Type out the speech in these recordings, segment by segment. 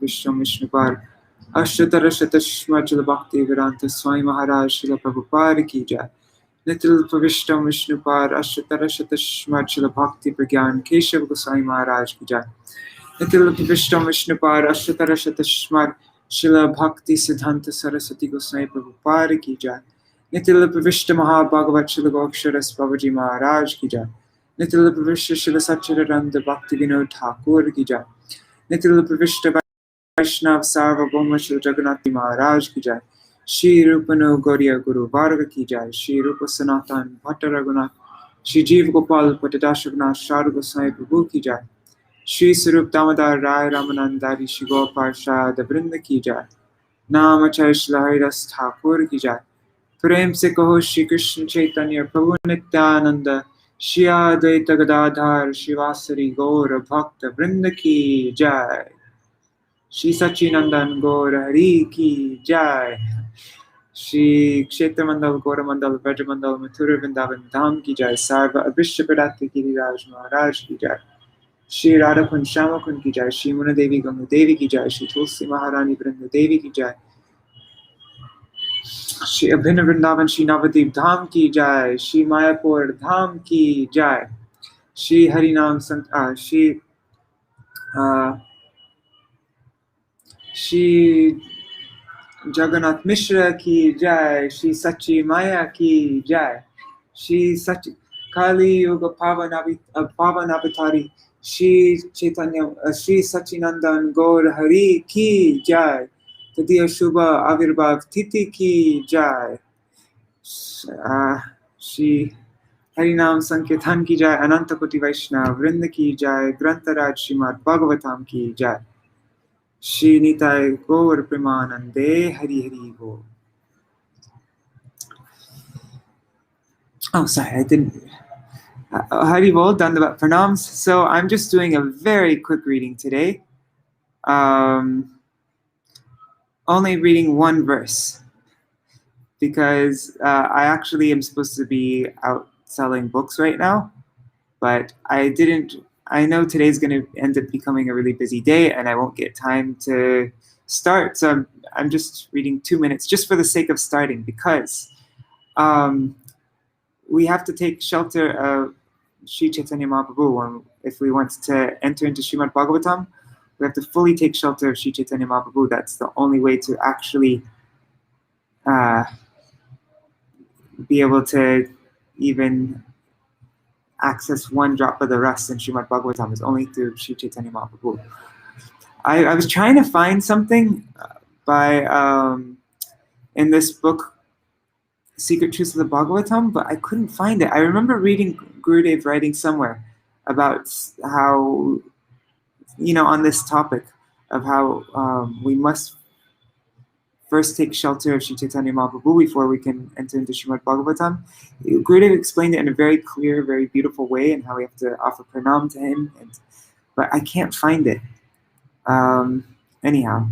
विश्वम विष्णुपार अष्टतर शतश्म चल भक्ति वेदांत स्वामी महाराज शिल प्रभुपाद की जय। नितिल प्रविष्टम विष्णुपार अष्टतर शतश्म चल भक्ति प्रज्ञान केशव गोसाई महाराज की जय। नितिल प्रविष्टम विष्णुपार अष्टतर शतश्म शिल भक्ति सिद्धांत सरस्वती गोसाई प्रभुपाद की जय। नितिल प्रविष्ट महाभागवत शिल गोक्षरस बाबूजी महाराज की जय। नितिल प्रविष्ट शिल सच्चिदानंद भक्ति विनोद ठाकुर की जय। नितिल प्रविष्ट वैष्णव सार्वभौम श्री जगन्नाथ महाराज की जय। श्री रूपनो गौरिया गुरु वर्ग की जय। श्री रूप सनातन भट्ट रघुनाथ श्री जीव गोपाल पटदास रघुनाथ शारद गोसाई प्रभु की जय। श्री स्वरूप दामोदर राय रामानंदारी श्री गोपाल शारद वृंद की जय। नाम चय श्री हरिदास ठाकुर की जय। प्रेम से कहो श्री कृष्ण चैतन्य प्रभु नित्यानंद श्री अद्वैत गदाधर शिवासरी गौर भक्त वृंद की जय। श्री सच्चिनंदन गौर हरि की जय। श्री क्षेत्र मंडल गौर मंडल ब्रज मंडल मथुरा वृंदावन धाम की जय। सर्व अभिष्ट प्रदाते गिरिराज महाराज की जय। श्री राधा कुंज श्यामा कुंज की जय। श्री मुन देवी गंगा देवी की जय। श्री तुलसी महारानी वृंद देवी की जय। श्री अभिन्न वृंदावन श्री नवद्वीप धाम की जय। श्री मायापुर धाम की जय। श्री हरिनाम श्री जगन्नाथ मिश्र की जय। श्री सच्ची माया की जय। श्री सच काली-युग पावनावतारी श्री चैतन्य श्री सच्चिनंदन गौर हरि की जय। तृतीय शुभ आविर्भाव तिथि की जय। श्री हरिनाम संकीर्तन की जय। अनंत कोटि वैष्णव वृंद की जय। ग्रंथराज श्रीमद्-भागवतम की जय। श्री निताय गौर प्रेमानंदे हरि हरि बोल। Oh, sorry, I didn't. Hari bol, dandavat pranams. So I'm just doing a very quick reading today. Only reading one verse because I actually am supposed to be out selling books right now, but I know today's going to end up becoming a really busy day and I won't get time to start. So I'm just reading 2 minutes just for the sake of starting because we have to take shelter of Sri Chaitanya Mahaprabhu if we want to enter into Śrīmad-Bhāgavatam. We have to fully take shelter of Sri Chaitanya Mahaprabhu. That's the only way to actually be able to even access one drop of the rest in Śrīmad-Bhāgavatam is only through Sri Chaitanya Mahaprabhu. I was trying to find something by in this book, Secret Truths of the Bhagavatam, but I couldn't find it. I remember reading Gurudev writing somewhere about how, on this topic of how we must first take shelter of Sri Chaitanya Mahaprabhu before we can enter into Śrīmad-Bhāgavatam. Gurudev explained it in a very clear, very beautiful way and how we have to offer pranam to him, but I can't find it. Anyhow,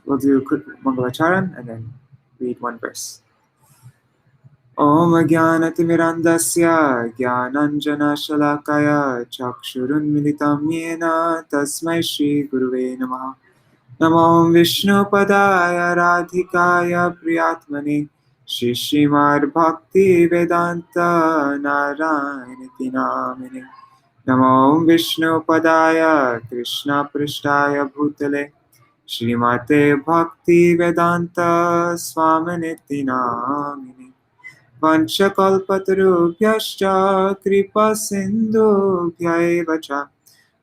we'll do a quick Mangalacharan and then read one verse. Om Jnanatimirandasya Jnananjana Shalakaya Chakshurunmilitam Yena Tasmai Shri Guruve Namaha. Namo Vishnu Padaya Radhikaya Priyatmane Shri Śrīmad-Bhakti Vedanta Narayaniti Namine. Namo Vishnu Padaya Krishna Prishtaya Bhutale Śrīmate Bhakti Vedanta Swaminiti Namine. Vanchakalpatarubhyascha kripa sindhubhya cha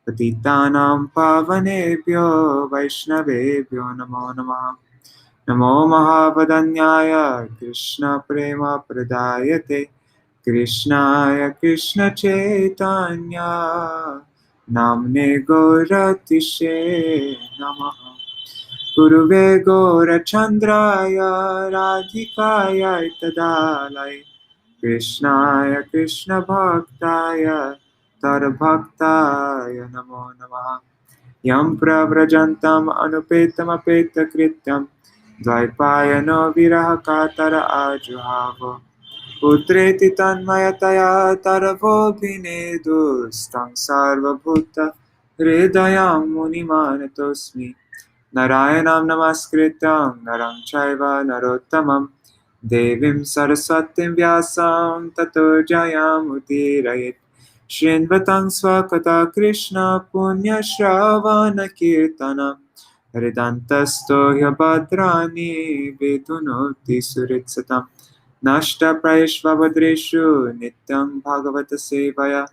patitanam pavanebhyo vaishnavebhyo namo namaha. Namo Mahavadanyaya Krishna Prema Pradayate Krishnaya Krishna Chaitanya Namne Gauratishe Namaha. Guruve Gaura Chandraya Radhikaya Tadalaya Krishnaya Krishna Bhaktaya Tar Bhaktaya Namo Namaha. Yam Pravrajantam Anupetam Apeta Krityam Dvaipayano Viraha Katara Ajuhava Putreti Tanmayataya Taravo Bhinedu Stang Sarva Bhuta Hridayam Munimanatosmi Narayanam Namaskritam Naram Chaiva Narottamam Devim Saraswatim Vyasam Tato Jayamudiraye Shrinvatang Swakata Krishna Punya Shravana Kirtana Hridantasto Yabhadrani Vidunoti Suritsatam Nashta Prayeshvabhadreshu Nityam Bhagavata Sevaya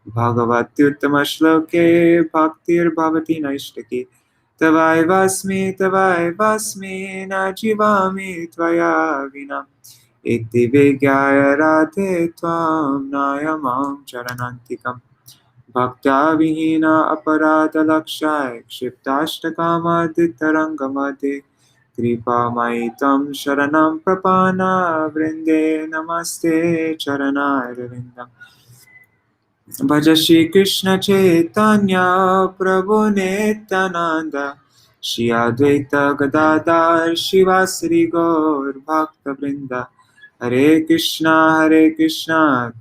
Bhagavatyuttama Shloke Bhaktir Bhavati Naishtaki Tavaivasmi Najivami Tvaya Vina Iti Vigyaya Radhe Tvam Nayamam Charanantikam Bhakta Vihina Aparata Lakshai Kshiptashtakama Ditarangamade Kripa Maitam Sharanam Prapana Vrinde Namaste Charanarvindam Bhaja Shri Krishna Chaitanya Prabhu Nityananda Shri Advaita Gadadhar Shivasari Gaur Bhakta Vrinda Hare Krishna Krishna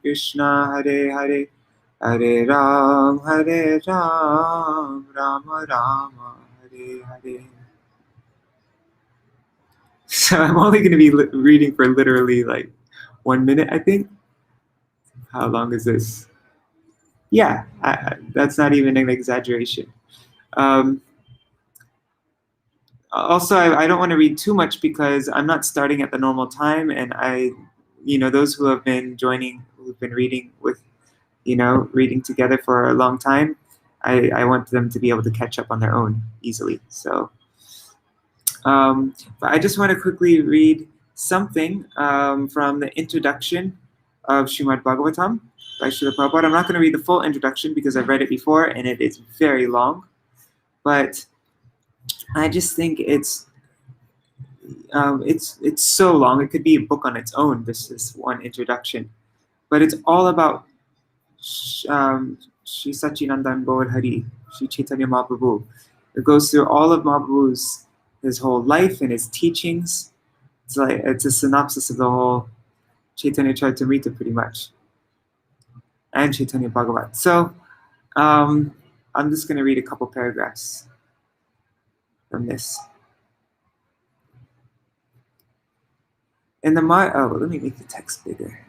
Krishna Hare Hare Hare Ram Rama Rama Hare Hare. So I'm only going to be reading for literally like 1 minute, I think. How long is this? Yeah, that's not even an exaggeration. Also, I don't want to read too much because I'm not starting at the normal time, and those who have been joining, who've been reading with, reading together for a long time, I want them to be able to catch up on their own easily. So, but I just want to quickly read something from the introduction of Śrīmad-Bhāgavatam by Srila Prabhupada. I'm not going to read the full introduction because I've read it before and it is very long, but I just think it's so long. It could be a book on its own. This is one introduction, but it's all about Shri Sachinandan Gaur Hari, Shri Chaitanya Mahaprabhu. It goes through all of Mahaprabhu's his whole life and his teachings. It's a synopsis of the whole Chaitanya Charitamrita pretty much, and Chaitanya Bhagavat. So I'm just going to read a couple paragraphs from this. Let me make the text bigger.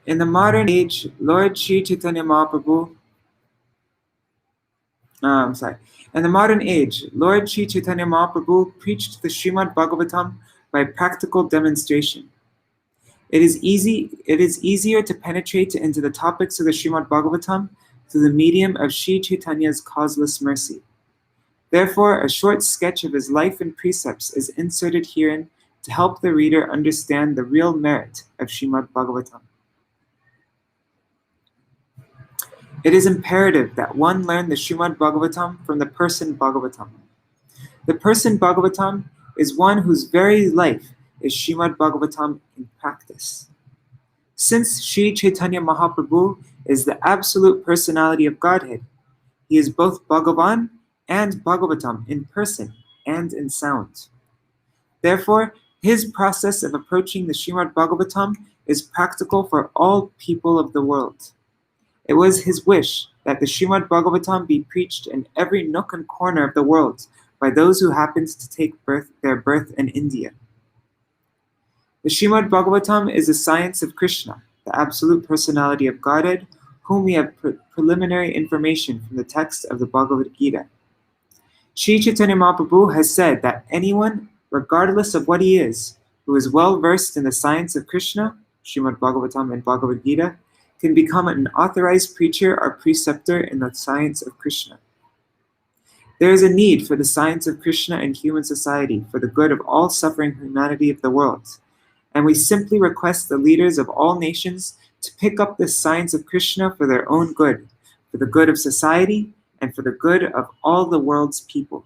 In the modern age, Lord Sri Chaitanya Mahaprabhu. In the modern age, Lord Sri Chaitanya Mahaprabhu preached the Śrīmad-Bhāgavatam by practical demonstration. It is easier to penetrate into the topics of the Śrīmad-Bhāgavatam through the medium of Sri Chaitanya's causeless mercy. Therefore, a short sketch of his life and precepts is inserted herein to help the reader understand the real merit of Śrīmad-Bhāgavatam. It is imperative that one learn the Śrīmad-Bhāgavatam from the person Bhāgavatam. The person Bhāgavatam is one whose very life is Śrīmad-Bhāgavatam in practice. Since Sri Chaitanya Mahaprabhu is the absolute personality of Godhead, he is both Bhagavan and Bhagavatam in person and in sound. Therefore, his process of approaching the Śrīmad-Bhāgavatam is practical for all people of the world. It was his wish that the Śrīmad-Bhāgavatam be preached in every nook and corner of the world by those who happened to take their birth in India. The Śrīmad-Bhāgavatam is a science of Krishna, the absolute personality of Godhead, whom we have preliminary information from the text of the Bhagavad Gita. Sri Chaitanya Mahaprabhu has said that anyone, regardless of what he is, who is well versed in the science of Krishna, Śrīmad-Bhāgavatam and Bhagavad Gita, can become an authorized preacher or preceptor in the science of Krishna. There is a need for the science of Krishna in human society for the good of all suffering humanity of the world, and we simply request the leaders of all nations to pick up this science of Krishna for their own good, for the good of society, and for the good of all the world's people.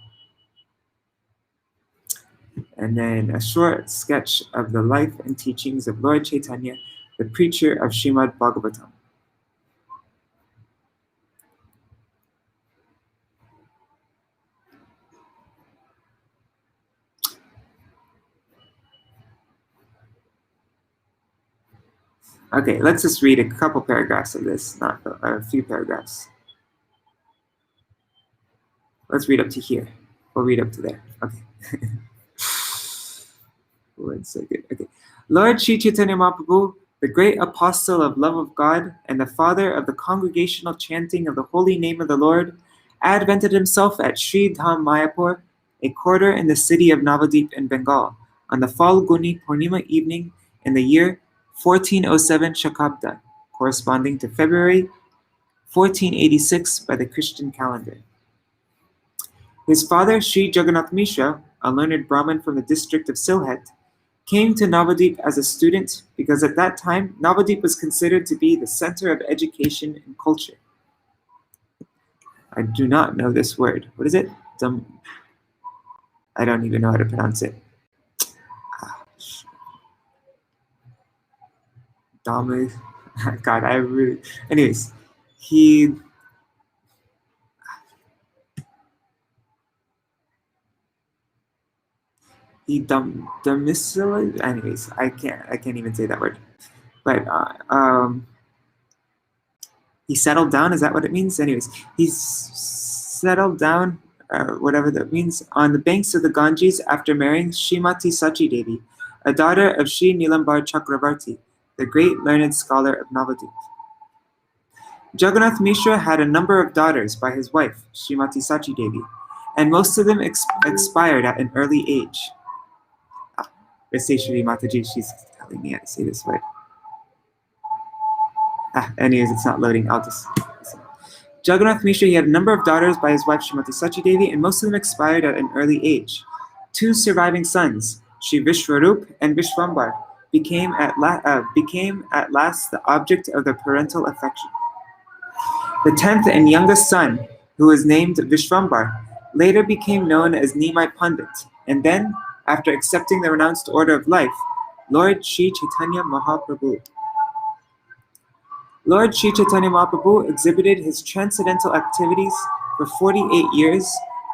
And then a short sketch of the life and teachings of Lord Chaitanya, the preacher of Śrīmad-Bhāgavatam. Okay, let's just read a couple paragraphs of this, not a few paragraphs. Let's read up to here. We'll read up to there. Okay. 1 second. Okay. Lord Sri Chaitanya Mahaprabhu, the great apostle of love of God and the father of the congregational chanting of the holy name of the Lord, advented himself at Sri Dham Mayapur, a quarter in the city of Navadip in Bengal, on the Falguni Purnima evening in the year 1407 Shakabda, corresponding to February 1486 by the Christian calendar. His father, Sri Jagannath Mishra, a learned Brahmin from the district of Sylhet, came to Navadip as a student because at that time Navadip was considered to be the center of education and culture. I do not know this word. What is it? I don't even know how to pronounce it. God, I really. Anyways, he domiciled. Anyways, I can't even say that word. But he settled down. Is that what it means? Anyways, he's settled down, whatever that means, on the banks of the Ganges after marrying Srimati Sachi Devi, a daughter of Sri Nilambar Chakravarti, the great learned scholar of Navadip. Jagannath Mishra had a number of daughters by his wife, Srimati Sachi Devi, and most of them expired at an early age. Raseshwari Mataji, she's telling me how to say this word. Anyways, it's not loading. I'll just. Jagannath Mishra, he had a number of daughters by his wife Srimati Sachi Devi, and most of them expired at an early age. Two surviving sons, Sri Vishwarup and Vishwambar, became at last the object of their parental affection. The 10th and youngest son, who was named Vishwambar, later became known as Nimai Pandit, and then, after accepting the renounced order of life, Lord Sri Chaitanya Mahaprabhu. Lord Sri Chaitanya Mahaprabhu exhibited his transcendental activities for 48 years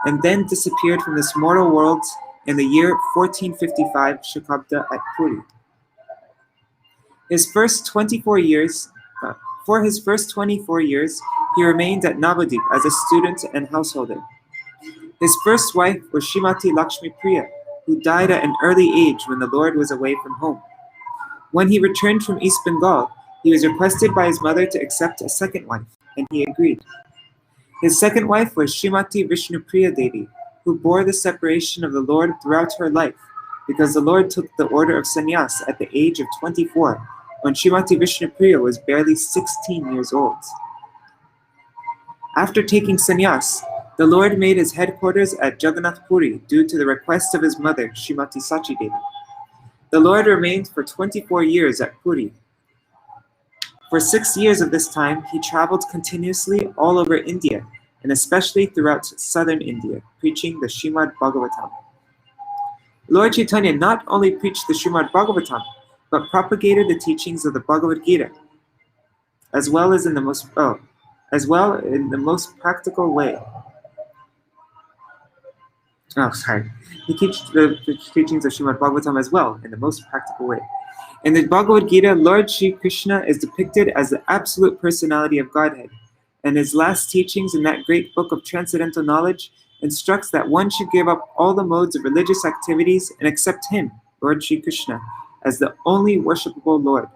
and then disappeared from this mortal world in the year 1455 Shakabda at Puri. For his first 24 years, he remained at Navadip as a student and householder. His first wife was Srimati Lakshmi Priya, who died at an early age when the Lord was away from home. When he returned from East Bengal, he was requested by his mother to accept a second wife, and he agreed. His second wife was Srimati Vishnupriya Devi, who bore the separation of the Lord throughout her life, because the Lord took the order of sannyas at the age of 24, when Srimati Vishnupriya was barely 16 years old. After taking sannyas, the Lord made his headquarters at Jagannath Puri due to the request of his mother, Srimati Sachi Devi. The Lord remained for 24 years at Puri. For 6 years of this time, he traveled continuously all over India, and especially throughout southern India, preaching the Śrīmad-Bhāgavatam. Lord Chaitanya not only preached the Śrīmad-Bhāgavatam, but propagated the teachings of the Bhagavad Gita, as well in the most practical way. He taught the teachings of Śrīmad-Bhāgavatam as well in the most practical way. In the Bhagavad Gita, Lord Sri Krishna is depicted as the absolute personality of Godhead, and his last teachings in that great book of transcendental knowledge instructs that one should give up all the modes of religious activities and accept him, Lord Sri Krishna, as the only worshipable Lord.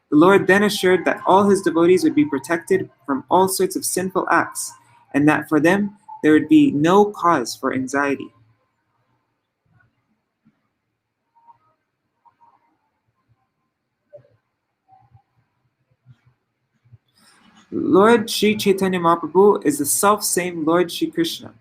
The Lord then assured that all his devotees would be protected from all sorts of sinful acts, and that for them there would be no cause for anxiety. Lord Sri Chaitanya Mahaprabhu is the self-same Lord Sri Krishna.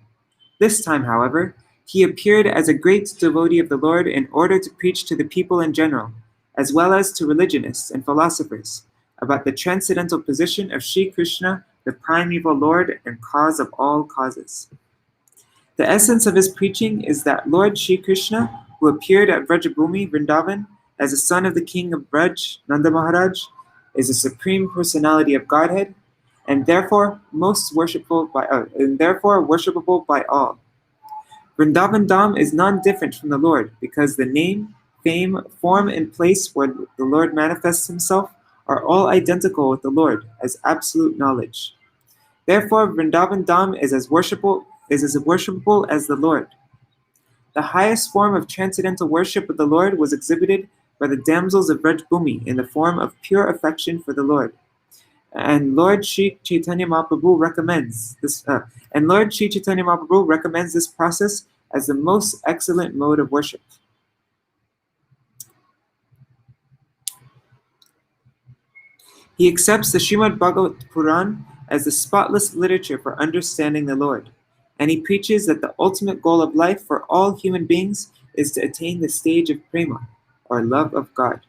This time, however, he appeared as a great devotee of the Lord in order to preach to the people in general, as well as to religionists and philosophers, about the transcendental position of Sri Krishna, the primeval Lord and cause of all causes. The essence of his preaching is that Lord Sri Krishna, who appeared at Vrajabhumi, Vrindavan, as a son of the king of Braj, Nanda Maharaj, is the supreme personality of Godhead, and therefore worshipable by all. Vrindavan Dham is non-different from the Lord, because the name, fame, form, and place where the Lord manifests himself are all identical with the Lord as absolute knowledge. Therefore, Vrindavan Dham is as worshipful as the Lord. The highest form of transcendental worship of the Lord was exhibited by the damsels of Vrajbhumi in the form of pure affection for the Lord. And Lord Sri Chaitanya Mahaprabhu recommends this. Process as the most excellent mode of worship. He accepts the Śrīmad-Bhāgavatam as the spotless literature for understanding the Lord, and he preaches that the ultimate goal of life for all human beings is to attain the stage of prema, or love of God.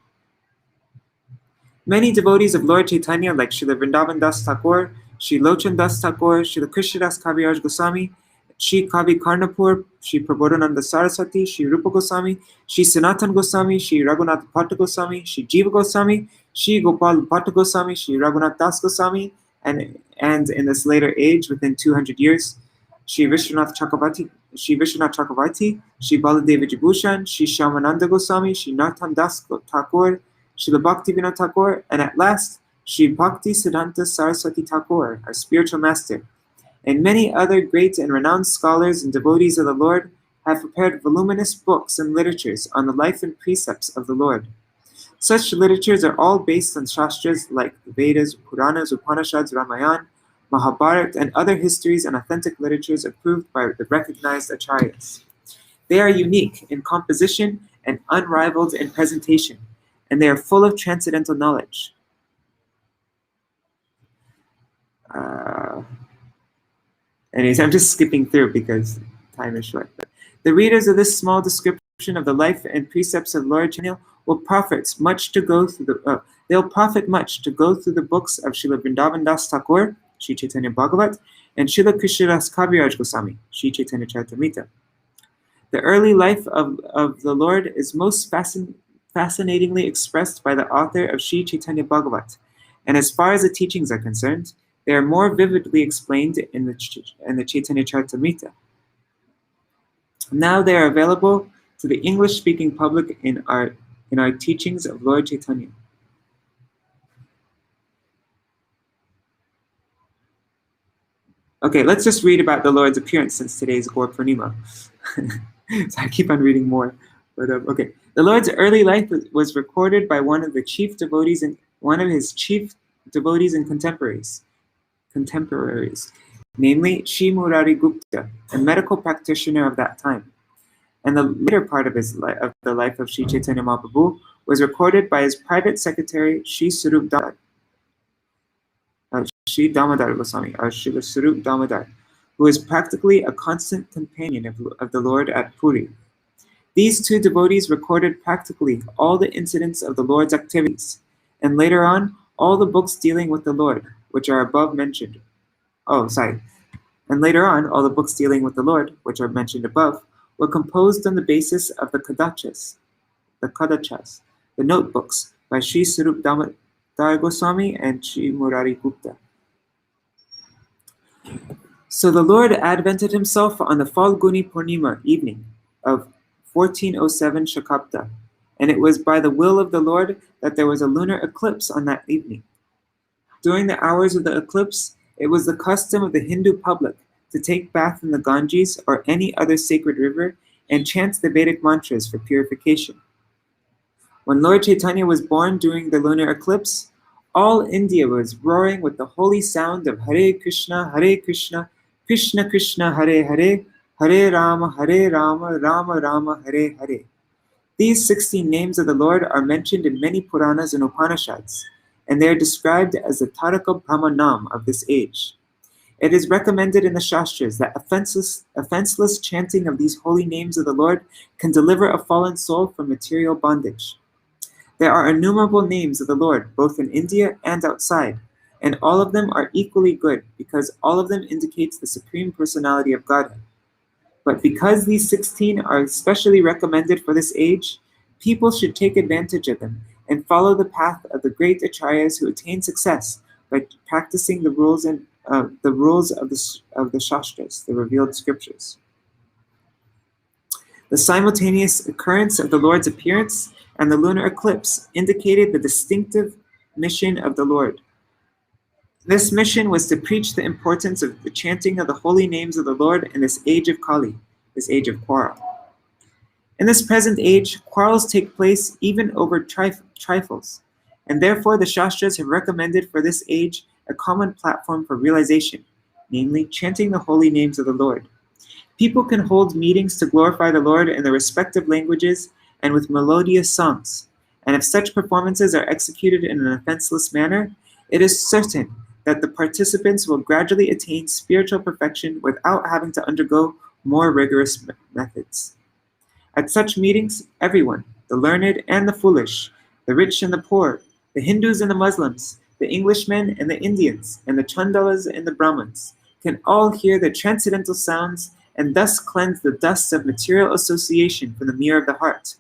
Many devotees of Lord Chaitanya, like Srila Vrindavan Das Thakur, Sri Lochan Das Thakur, Srila Krishnadas Kaviraj Goswami, Sri Kavi Karnapur, Sri Prabodhananda Saraswati, Sri Rupa Goswami, Sri Sanatan Goswami, Sri Raghunath Bhatta Goswami, Sri Jiva Goswami, Sri Gopal Bhatta Goswami, Sri Raghunath Das Goswami, and in this later age, within 200 years, Sri Vishwanath Chakravarti, Sri Baladeva Jibhushan, Sri Shyamananda Goswami, Sri Nartan Das Thakur, Srila Bhaktivinoda Thakur, and at last, Sri Bhakti Siddhanta Saraswati Thakur, our spiritual master, and many other great and renowned scholars and devotees of the Lord have prepared voluminous books and literatures on the life and precepts of the Lord. Such literatures are all based on Shastras like the Vedas, Puranas, Upanishads, Ramayana, Mahabharata, and other histories and authentic literatures approved by the recognized acharyas. They are unique in composition and unrivaled in presentation, and they are full of transcendental knowledge. Anyways, I'm just skipping through because time is short. But the readers of this small description of the life and precepts of Lord Chaitanya will profit much to go through the books of Srila Vrindavan Das Thakur, Sri Chaitanya Bhagavat, and Srila Krishnadas Kaviraj Goswami, Sri Chaitanya Charitamrita. The early life of the Lord is most fascinatingly expressed by the author of Sri Chaitanya Bhagavat, and as far as the teachings are concerned, they are more vividly explained in the Chaitanya Charitamrita. Now they are available to the English-speaking public in our teachings of Lord Chaitanya. Okay, let's just read about the Lord's appearance since today is Gaur Purnima. So I keep on reading more. But okay, the Lord's early life was recorded by one of his chief devotees and contemporaries, namely Sri Murari Gupta, a medical practitioner of that time. And the later part of the life of Sri Chaitanya Mahaprabhu was recorded by his private secretary, Sri Swarup Damodar, Sri Damodar Goswami, or Sri Swarup Damodar, who is practically a constant companion of the Lord at Puri. These two devotees recorded practically all the incidents of the Lord's activities, and later on, all the books dealing with the Lord, which are above mentioned. And later on, all the books dealing with the Lord, which are mentioned above, were composed on the basis of the Kadachas, the notebooks by Sri Swarup Damodar Goswami and Sri Murari Gupta. So the Lord advented himself on the Falguni Purnima evening of 1407 Shakabda, and it was by the will of the Lord that there was a lunar eclipse on that evening. During the hours of the eclipse, it was the custom of the Hindu public to take bath in the Ganges or any other sacred river and chant the Vedic mantras for purification. When Lord Chaitanya was born during the lunar eclipse, all India was roaring with the holy sound of Hare Krishna, Krishna Krishna, Hare Hare, Hare Rama, Rama Rama, Hare Hare. These 16 names of the Lord are mentioned in many Puranas and Upanishads, and they are described as the Taraka Brahmanam of this age. It is recommended in the Shastras that offenseless chanting of these holy names of the Lord can deliver a fallen soul from material bondage. There are innumerable names of the Lord, both in India and outside, and all of them are equally good because all of them indicates the Supreme Personality of Godhead. But because these 16 are especially recommended for this age, people should take advantage of them and follow the path of the great acharyas who attain success by practicing the rules of the Shastras, the revealed scriptures. The simultaneous occurrence of the Lord's appearance and the lunar eclipse indicated the distinctive mission of the Lord. This mission was to preach the importance of the chanting of the holy names of the Lord in this age of Kali, this age of quarrel. In this present age, quarrels take place even over trifles, and therefore the Shastras have recommended for this age a common platform for realization, namely chanting the holy names of the Lord. People can hold meetings to glorify the Lord in their respective languages and with melodious songs, and if such performances are executed in an offenseless manner, it is certain that the participants will gradually attain spiritual perfection without having to undergo more rigorous methods. At such meetings, everyone, the learned and the foolish, the rich and the poor, the Hindus and the Muslims, the Englishmen and the Indians, and the Chandalas and the Brahmins, can all hear the transcendental sounds and thus cleanse the dust of material association from the mirror of the heart.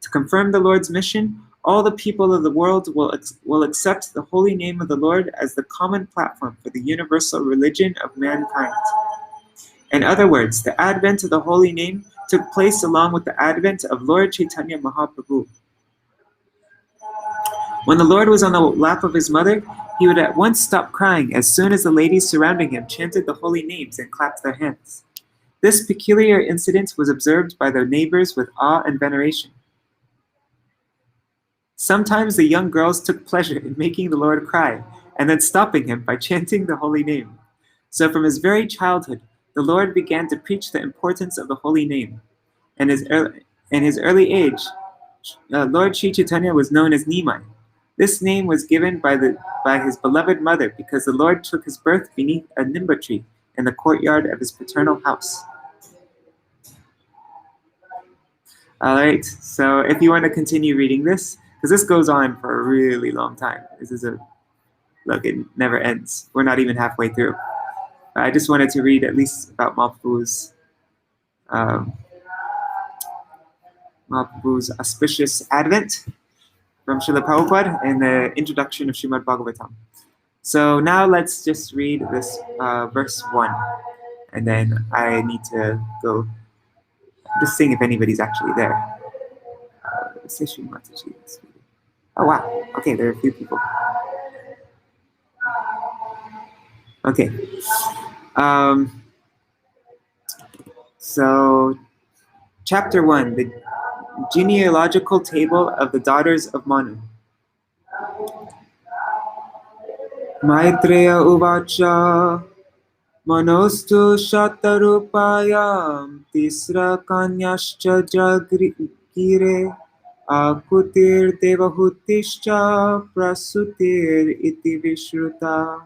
To confirm the Lord's mission, all the people of the world will accept the holy name of the Lord as the common platform for the universal religion of mankind. In other words, the advent of the holy name took place along with the advent of Lord Chaitanya Mahaprabhu. When the Lord was on the lap of his mother, he would at once stop crying as soon as the ladies surrounding him chanted the holy names and clapped their hands. This peculiar incident was observed by their neighbors with awe and veneration. Sometimes the young girls took pleasure in making the Lord cry and then stopping him by chanting the holy name. So from his very childhood, the Lord began to preach the importance of the holy name. In his early age, Lord Sri Chaitanya was known as Nimai. This name was given by his beloved mother because the Lord took his birth beneath a nimba tree in the courtyard of his paternal house. All right, so if you want to continue reading this, because this goes on for a really long time. This is look, it never ends. We're not even halfway through. I just wanted to read at least about Mahaprabhu's auspicious advent from Srila Prabhupada in the introduction of Śrīmad-Bhāgavatam. So now let's just read this verse 1, and then I need to go just seeing if anybody's actually there. Oh wow, okay, there are a few people. Okay. So, chapter 1, the genealogical table of the daughters of Manu. Maitreya uvacha manostu shatarupayam tisra kanyascha jagire akutir devahutischa prasutir iti vishruta.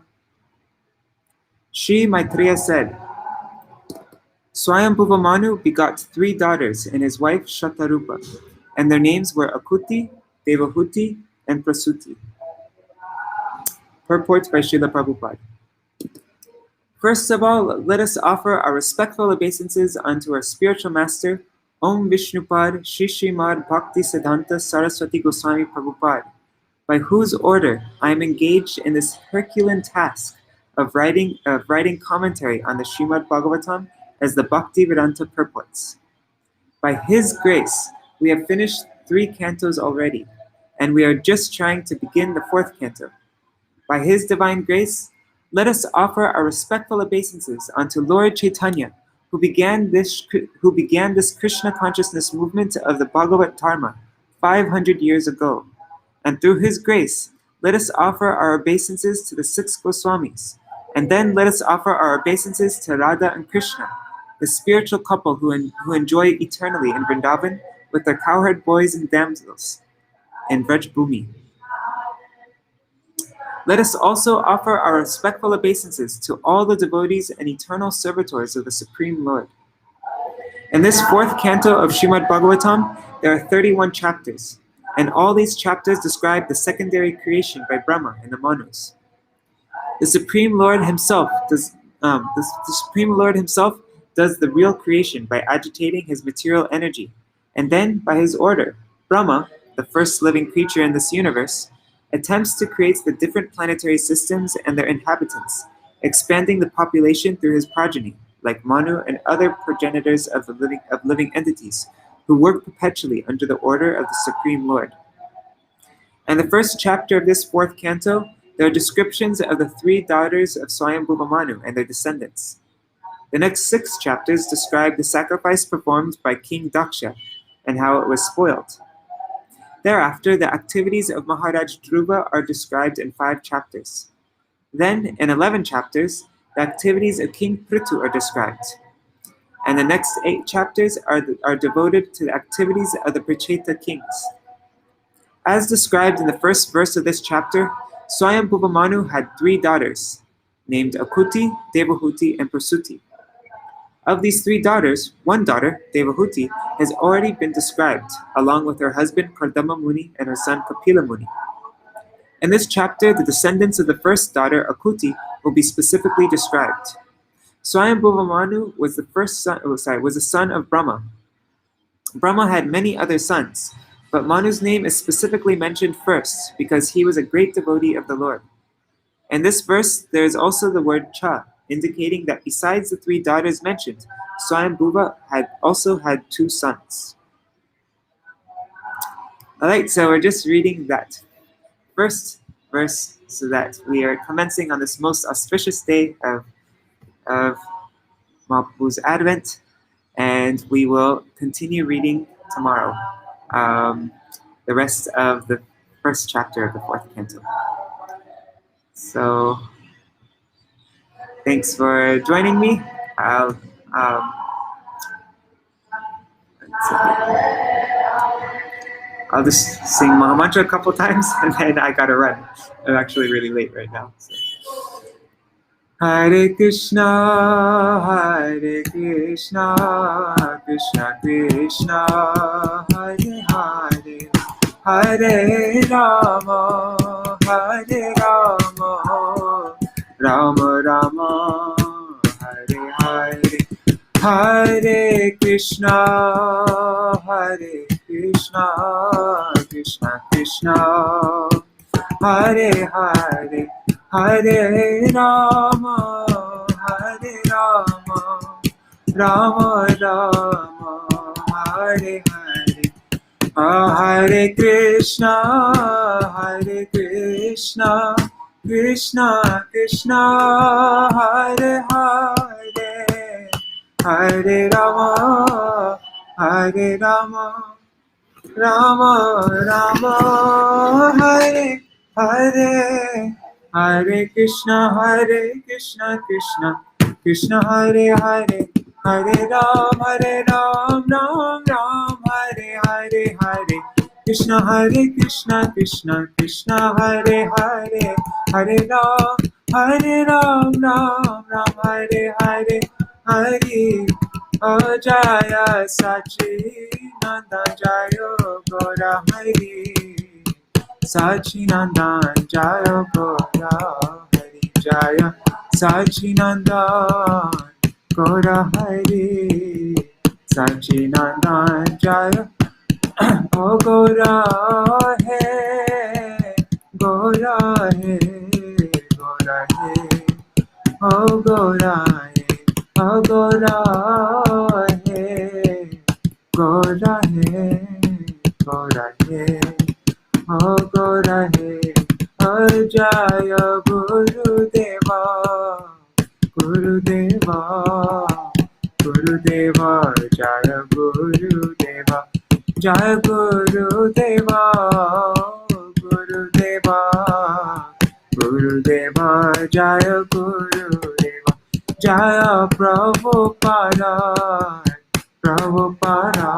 Sri Maitreya said, Swayambhuva Manu begot 3 daughters and his wife Shatarupa, and their names were Akuti, Devahuti, and Prasuti. Purport by Srila Prabhupada. First of all, let us offer our respectful obeisances unto our spiritual master, Om Vishnupad Shri Śrīmad-Bhakti Siddhanta Saraswati Goswami Prabhupada, by whose order I am engaged in this Herculean task of writing commentary on the Śrīmad-Bhāgavatam as the Bhaktivedanta purports. By his grace, we have finished 3 cantos already, and we are just trying to begin the 4th canto. By his divine grace, let us offer our respectful obeisances unto Lord Chaitanya, who began this Krishna consciousness movement of the Bhagavat Dharma 500 years ago. And through his grace, let us offer our obeisances to the 6 Goswamis, and then let us offer our obeisances to Radha and Krishna, the spiritual couple who enjoy eternally in Vrindavan with their cowherd boys and damsels in Vraj Bhumi. Let us also offer our respectful obeisances to all the devotees and eternal servitors of the Supreme Lord. In this 4th canto of Śrīmad-Bhāgavatam, there are 31 chapters, and all these chapters describe the secondary creation by Brahma and the Manus. The Supreme Lord Himself does the real creation by agitating His material energy, and then, by His order, Brahma, the first living creature in this universe, attempts to create the different planetary systems and their inhabitants, expanding the population through his progeny, like Manu and other progenitors of living entities, who work perpetually under the order of the Supreme Lord. In the first chapter of this fourth canto, there are descriptions of the 3 daughters of Swayambhuva Manu and their descendants. The next 6 chapters describe the sacrifice performed by King Daksha and how it was spoiled. Thereafter, the activities of Maharaj Dhruva are described in 5 chapters. Then, in 11 chapters, the activities of King Prithu are described. And the next 8 chapters are devoted to the activities of the Pracheta kings. As described in the first verse of this chapter, Swayambhuva Manu had 3 daughters, named Akuti, Devahuti, and Prasuti. Of these 3 daughters, one daughter, Devahuti, has already been described, along with her husband Kardama Muni and her son Kapila Muni. In this chapter, the descendants of the first daughter, Akuti, will be specifically described. Swayambhuva Manu was the son of Brahma. Brahma had many other sons, but Manu's name is specifically mentioned first because he was a great devotee of the Lord. In this verse, there is also the word cha, indicating that besides the 3 daughters mentioned, Swayambhuva also had 2 sons. Alright, so we're just reading that first verse so that we are commencing on this most auspicious day of Mahaprabhu's Advent, and we will continue reading tomorrow the rest of the first chapter of the 4th canto. So, thanks for joining me. I'll just sing Mahamantra a couple times, and then I gotta run. I'm actually really late right now. So. Hare Krishna, Krishna Krishna, Hare Hare, Hare Rama, Rama Rama, Hare Hare, Hare Krishna, Krishna Krishna, Hare Hare, Hare Rama, Rama Rama, Hare Hare, Hare Krishna, Krishna Krishna, Hare Hare, Hare Rama, Rama Rama, Hare Hare, Hare Krishna, Krishna Krishna, Hare Hare, Hare Ram, Ram Ram, Hare Hare, Hare Krishna, Krishna Krishna, Hare Hare, Hare Ram, Ram Ram, Hare Hare, Hare Jaya Sachinanda, Jaya Gaura Hari, Sachinanda, Jaya Gaura Hari, Jaya Sachinanda, Gaura Hari, Sachinanda, Jaya O Gaura Hai, Gaura Hai, Gaura Hai, O Gaura Hai, O Gaura Hai, Gaura Hai, Gaura Hai, O Gaura Hai, O Jaya Gurudeva, Gurudeva, Gurudeva, Jaya Gurudeva, Jaya Gurudeva, Gurudeva, Gurudeva, Jaya Gurudeva, Jaya Prabhupada, Prabhupada,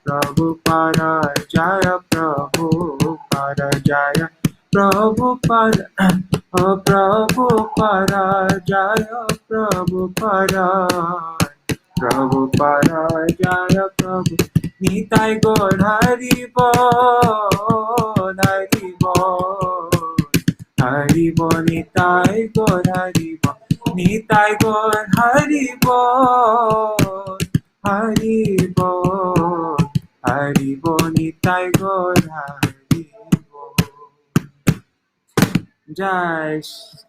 Prabhupada, Jaya Prabhupada, Jaya Prabhupada, O Prabhupada, Jaya Prabhupada, Prabhupada, Jaya Prabhupada, Nitai Gaur Hari Bol, Hari Bol, Hari Bol, Nitai Gaur Hari Bol, Nitai Gaur Hari Bol, Hari Bol, Hari Bol, Nitai Gaur Hari Bol. Jai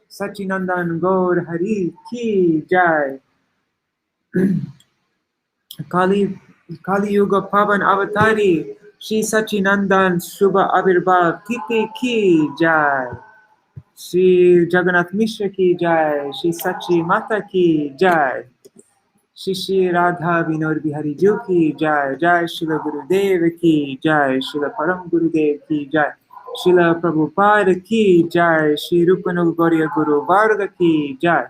Sachinandan Gaur Hari Ki Jai. Kali-yuga Pavanavatari, Shri Sachinandan Shubha Avirbhav Titi Ki Jai. Shri Jagannath Mishra Ki Jai. Shri Sachi Mata Ki Jai. Shri Shri Radha Vinod Bihari Ju Ki Jai. Jai Srila Gurudev Ki Jai. Srila Param Gurudev Ki Jai. Srila Prabhupada Ki Jai. Shri Rupanug Gaurya Guru Varga Ki Jai.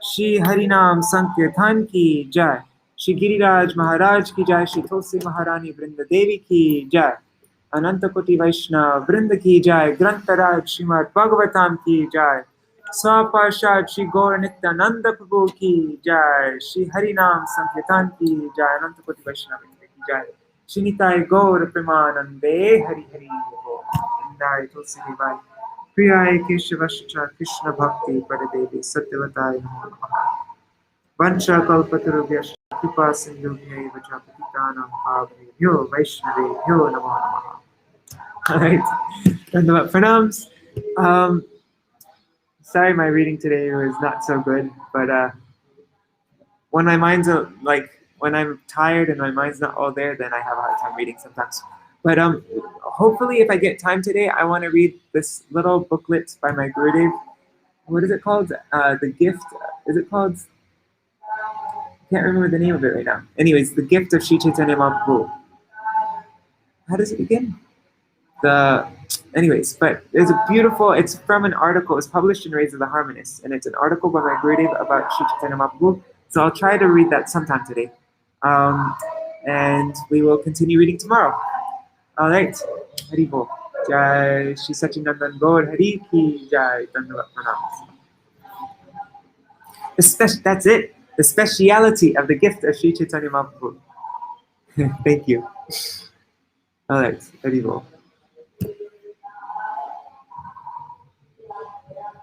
Shri Harinam Sankirtan Ki Jai. Shri Giriraj Maharaj Ki Jai. Shri Tulsi Maharani Vrinda Devi Ki Jai. Anantakoti Vaishnava Vrinda Ki Jai. Grantaraj Śrīmad-Bhāgavatam Ki Jai. Swaparshad Shri Gaur Nityananda Prabhu Ki Jai. Shri Harinam Sankirtan Ki Jai. Anantakoti Vaishnava Vrinda Ki Jai. Shri Nitai Gaur Premanande Hari Hari Bo. Indai Tulsi Devai. Priyai Keshavascha Krishna Bhakti Paradevi Satyavatai Namo Namaha. Vancha Kalpatarubhyascha Kripa Sindhubhyai Vacha Patitanam Pavanebhyo Vaishnavebhyo Namo Namaha. Alright, Dandavat Pranams. Sorry my reading today was not so good, but when my mind's when I'm tired and my mind's not all there, then I have a hard time reading sometimes. But hopefully if I get time today, I want to read this little booklet by my Gurudev. What is it called? The Gift. Is it called? I can't remember the name of it right now. Anyways, The Gift of Sri Chaitanya Mahaprabhu. How does it begin? Anyways, but there's a beautiful, it's from an article, it's published in Rays of the Harmonists, and it's an article by my Gurudev about Sri Chaitanya Mahaprabhu. So I'll try to read that sometime today. And we will continue reading tomorrow. All right. Hari Bol. Jai Shri Sachinandan Gaur Hari Ki Jai. Dandavat Pranams. That's it. The speciality of the gift of Sri Chaitanya Mahaprabhu. Thank you. All right. Hari Bol.